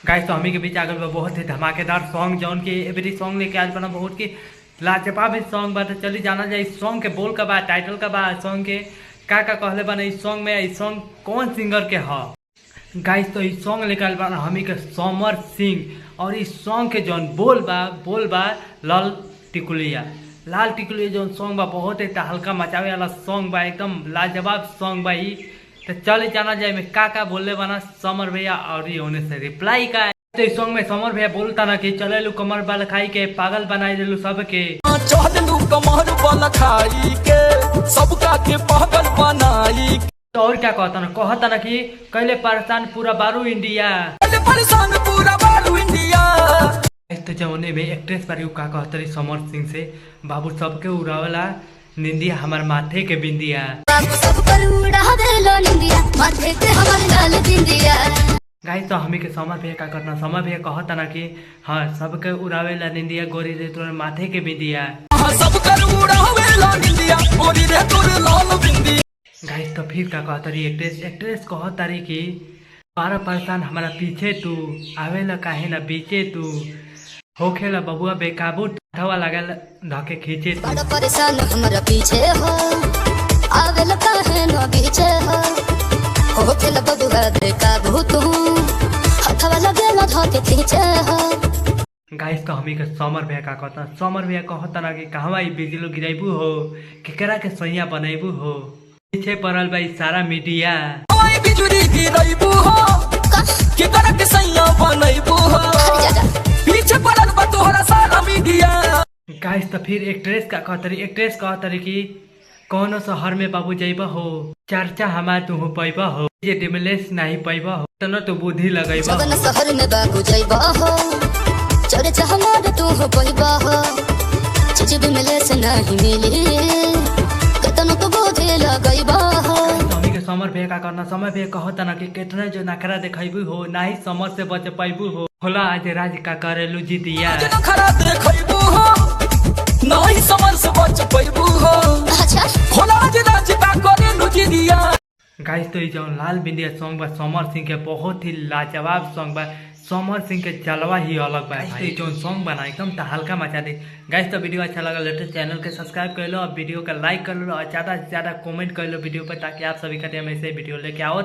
Guys तो हमी के बीच आगल बा बहुत ही धमाकेदार सॉन्ग जौन की एवरी सॉन्ग लेके आज बना बहुत की लाजवाब सॉन्ग बा। तो चली जाना जाए इस सॉन्ग के बोल का बा, टाइटल का बा, सॉन्ग के का कहले बना इस सॉन्ग में, इस सॉन्ग कौन सिंगर के ह। गाइस तो इस सॉन्ग लेकर बना हमी के समर सिंह और इस सॉन्ग के जौन बोल बा लाल टिकुलिया जौन सॉन्ग बा बहुत ही हल्का मचावे वाला सॉन्ग बा, एकदम लाजवाब सॉन्ग बा। तो चल जाना जाए में का बोलने बना समर भैया और ये होने से रिप्लाई का। तो इस सॉन्ग में समर भैया बोलता ना कि चले लू कमर बाल खाई के पागल बनाई दिलू सबके, कमर बाल खाई के सबका के पागल बनाई। तो और क्या कहता ना कि कैले परेशान पूरा बारू इंडिया, परेशान पूरा बारू इंडिया। तो जौने में एक्ट्रेस पर का कहता रही समर सिंह से, बाबू सबके उड़ावला निंदिया हमार माथे के बिंदिया। गाइस तो हमी के समर भैया का करना, समर भैया कहता ना कि हाँ सबके उड़ावेला निंदिया गोरी रे तोर माथे के बिंदिया। गाइस तो फिर का कहता रही एक्ट्रेस कहता रही कि बारह परेशान हमारा पीछे तू आवेला काहे ना बीचे तू, होखेला बबुआ बेकाबू हवा लगल धके खींचे तू। बड़ा परेशान हमरा पीछे हो आवेला काहे ना बीचे हो, होखेला बबुआ बेकाबू तू हवा लगल धके खींचे हो। गाइस तो हमी के समर भैया का कहता, समर भैया कहता ना कि कहवा बिजली गिराइबू हो, केकरा के सैया बनैबू हो, पीछे पड़ल बा सारा मीडिया। बिजुली गिराइबू हो केकरा के सैया बनैबू हो, पीछे पड़ल बा तोहरा सारा मीडिया। गाइस तो फिर एक्ट्रेस कहता रही कि कौनो शहर में बाबू जाइबा हो, चर्चा हमार तू पैबा हो, ये डिमलेस नहीं पैबा हो, तनो तो बुद्धि लगैबा हो। शहर में बाबू जाइबा हो, चर्चा हमार तू पैबा हो, चीज डिमलेस नहीं मिली, तनो तो बुद्धि लगैबा हो। हमी के समर भैया का करना, समर भैया कहता ना कि कितना जो नखरा दिखाइबू हो, ना ही समर से बच पाइबू हो, होला आज राज का करेलू जीतिया। नखरा दिखाइबू हो ना ही समर से बच पाइबू हो, अच्छा होला आज राज का करेलू जीतिया। गाइस तो ये जो लाल बिंदिया सॉन्ग बा समर सिंह के बहुत ही लाजवाब सॉन्ग बा, समर सिंह के जलवा ही अलग बा। तो जो सॉन्ग बना एकदम हल्का मचा दे। गाइस तो वीडियो अच्छा लगा लेटेस्ट चैनल के सब्सक्राइब कर लो और वीडियो का लाइक कर लो और ज़्यादा से ज़्यादा कमेंट कर लो वीडियो पर, ताकि आप सभी का टाइम ऐसे वीडियो लेके आओ।